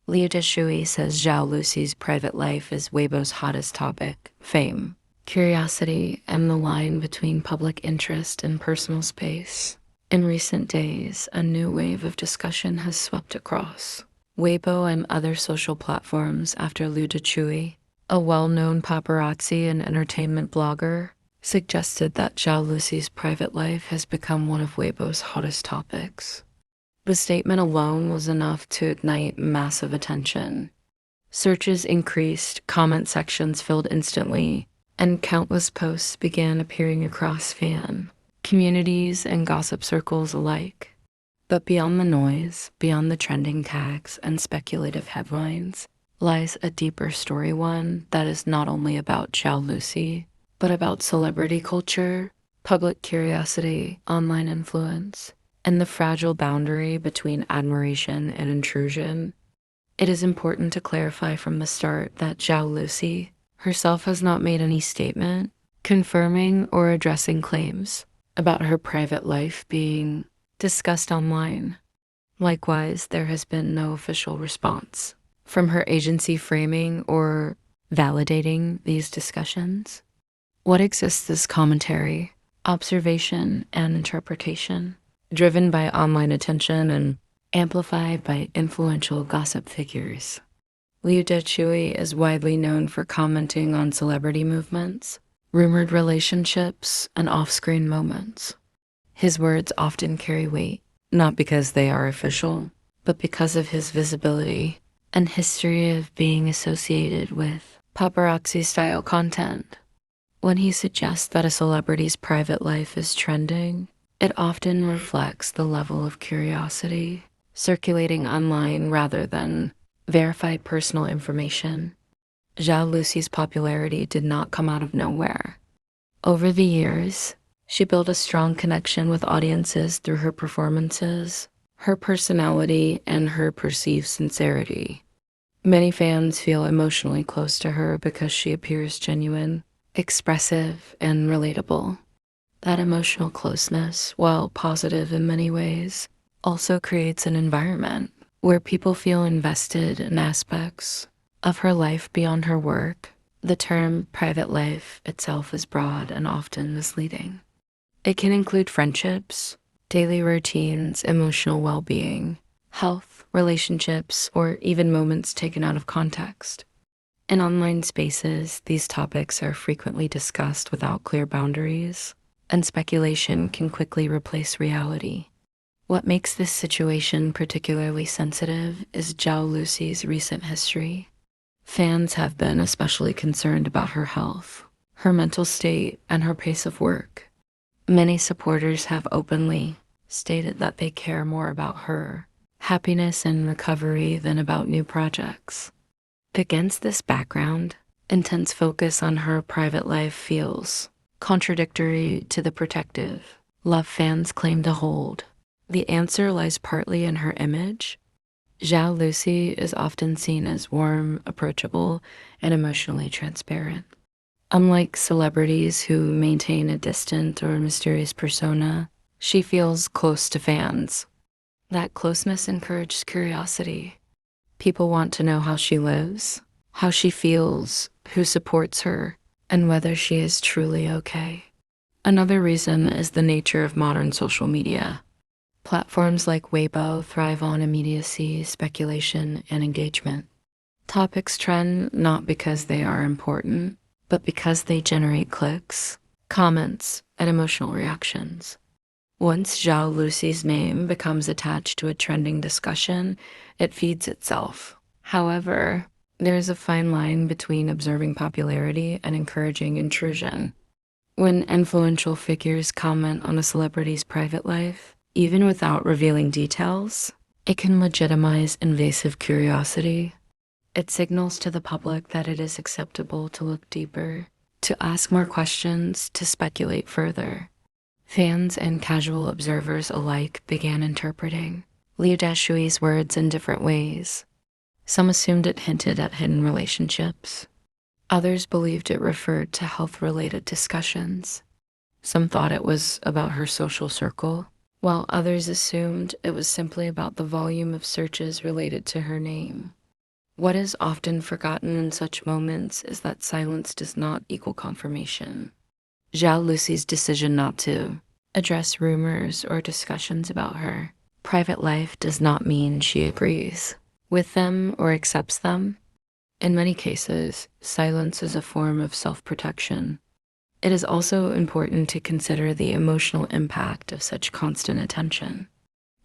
Liu Dachui says Zhao Lusi's private life is Weibo's hottest topic: fame, curiosity, and the line between public interest and personal space. In recent days, a new wave of discussion has swept across Weibo and other social platforms after Liu Dachui, a well-known paparazzi and entertainment blogger, suggested that Zhao Lusi's private life has become one of Weibo's hottest topics. The statement alone was enough to ignite massive attention. Searches increased, comment sections filled instantly, and countless posts began appearing across fan, communities, and gossip circles alike. But beyond the noise, beyond the trending tags and speculative headlines, lies a deeper story, one that is not only about Zhao Lusi, but about celebrity culture, public curiosity, online influence, and the fragile boundary between admiration and intrusion. It is important to clarify from the start that Zhao Lusi herself has not made any statement confirming or addressing claims about her private life being discussed online. Likewise, there has been no official response from her agency framing or validating these discussions. What exists is commentary, observation, and interpretation, driven by online attention and amplified by influential gossip figures. Liu Dachui is widely known for commenting on celebrity movements, rumored relationships, and off-screen moments. His words often carry weight, not because they are official, but because of his visibility and history of being associated with paparazzi-style content. When he suggests that a celebrity's private life is trending, it often reflects the level of curiosity circulating online rather than verified personal information. Zhao Lusi's popularity did not come out of nowhere. Over the years, she built a strong connection with audiences through her performances, her personality, and her perceived sincerity. Many fans feel emotionally close to her because she appears genuine, expressive, and relatable. That emotional closeness, while positive in many ways, also creates an environment where people feel invested in aspects of her life beyond her work. The term private life itself is broad and often misleading. It can include friendships, daily routines, emotional well-being, health, relationships, or even moments taken out of context. In online spaces, these topics are frequently discussed without clear boundaries, and speculation can quickly replace reality. What makes this situation particularly sensitive is Zhao Lusi's recent history. Fans have been especially concerned about her health, her mental state, and her pace of work. Many supporters have openly stated that they care more about her happiness and recovery than about new projects. Against this background, intense focus on her private life feels contradictory to the protective love fans claim to hold. The answer lies partly in her image. Zhao Lusi is often seen as warm, approachable, and emotionally transparent. Unlike celebrities who maintain a distant or mysterious persona, she feels close to fans. That closeness encourages curiosity. People want to know how she lives, how she feels, who supports her, and whether she is truly okay. Another reason is the nature of modern social media. Platforms like Weibo thrive on immediacy, speculation, and engagement. Topics trend not because they are important, but because they generate clicks, comments, and emotional reactions. Once Zhao Lusi's name becomes attached to a trending discussion, it feeds itself. However, there's a fine line between observing popularity and encouraging intrusion. When influential figures comment on a celebrity's private life, even without revealing details, it can legitimize invasive curiosity. It signals to the public that it is acceptable to look deeper, to ask more questions, to speculate further. Fans and casual observers alike began interpreting Liu Dachui's words in different ways. Some assumed it hinted at hidden relationships. Others believed it referred to health-related discussions. Some thought it was about her social circle, while others assumed it was simply about the volume of searches related to her name. What is often forgotten in such moments is that silence does not equal confirmation. Zhao Lusi's decision not to address rumors or discussions about her private life does not mean she agrees with them or accepts them. In many cases, silence is a form of self-protection. It is also important to consider the emotional impact of such constant attention.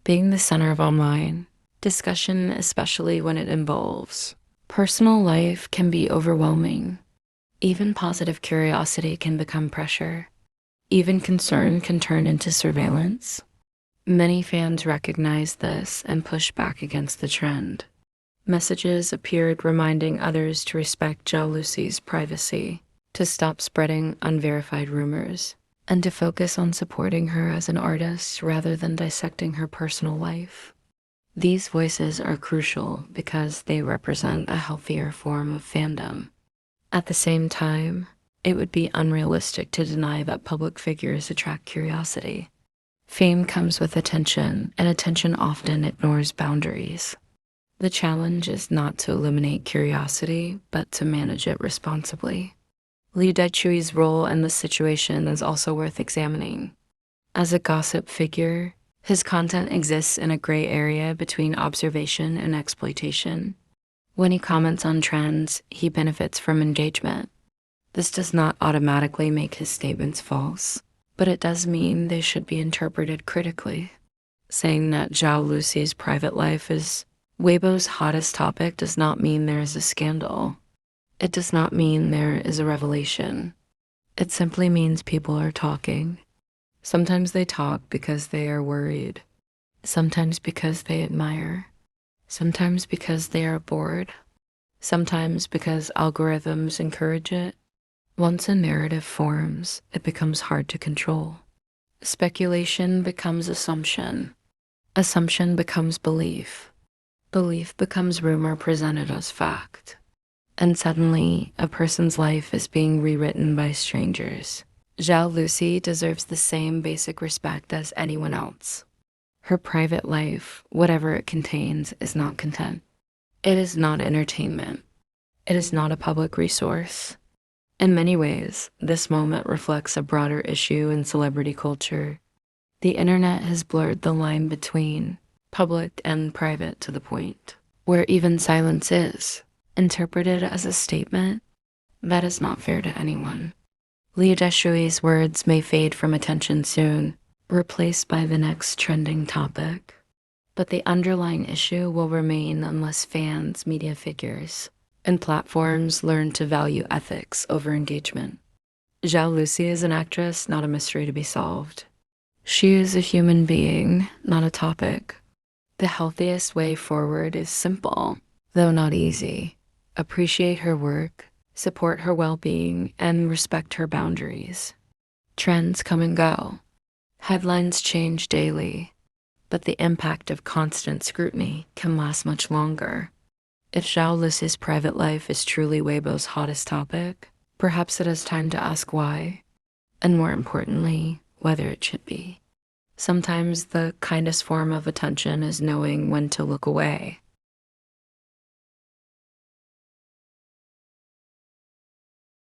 Being the center of online discussion, especially when it involves personal life, can be overwhelming. Even positive curiosity can become pressure. Even concern can turn into surveillance. Many fans recognize this and push back against the trend. Messages appeared reminding others to respect Zhao Lusi's privacy, to stop spreading unverified rumors, and to focus on supporting her as an artist rather than dissecting her personal life. These voices are crucial because they represent a healthier form of fandom. At the same time, it would be unrealistic to deny that public figures attract curiosity. Fame comes with attention, and attention often ignores boundaries. The challenge is not to eliminate curiosity, but to manage it responsibly. Liu Dachui's role in this situation is also worth examining. As a gossip figure, his content exists in a gray area between observation and exploitation. When he comments on trends, he benefits from engagement. This does not automatically make his statements false, but it does mean they should be interpreted critically. Saying that Zhao Lusi's private life is Weibo's hottest topic does not mean there is a scandal. It does not mean there is a revelation. It simply means people are talking. Sometimes they talk because they are worried. Sometimes because they admire. Sometimes because they are bored. Sometimes because algorithms encourage it. Once a narrative forms, it becomes hard to control. Speculation becomes assumption. Assumption becomes belief. Belief becomes rumor presented as fact. And suddenly, a person's life is being rewritten by strangers. Zhao Lusi deserves the same basic respect as anyone else. Her private life, whatever it contains, is not content. It is not entertainment. It is not a public resource. In many ways, this moment reflects a broader issue in celebrity culture. The internet has blurred the line between public and private to the point where even silence is interpreted as a statement. That is not fair to anyone. Liu Dachui's words may fade from attention soon, replaced by the next trending topic. But the underlying issue will remain unless fans, media figures, and platforms learn to value ethics over engagement. Zhao Lusi is an actress, not a mystery to be solved. She is a human being, not a topic. The healthiest way forward is simple, though not easy. Appreciate her work, support her well-being, and respect her boundaries. Trends come and go. Headlines change daily, but the impact of constant scrutiny can last much longer. If Zhao Lusi's private life is truly Weibo's hottest topic, perhaps it is time to ask why, and more importantly, whether it should be. Sometimes the kindest form of attention is knowing when to look away.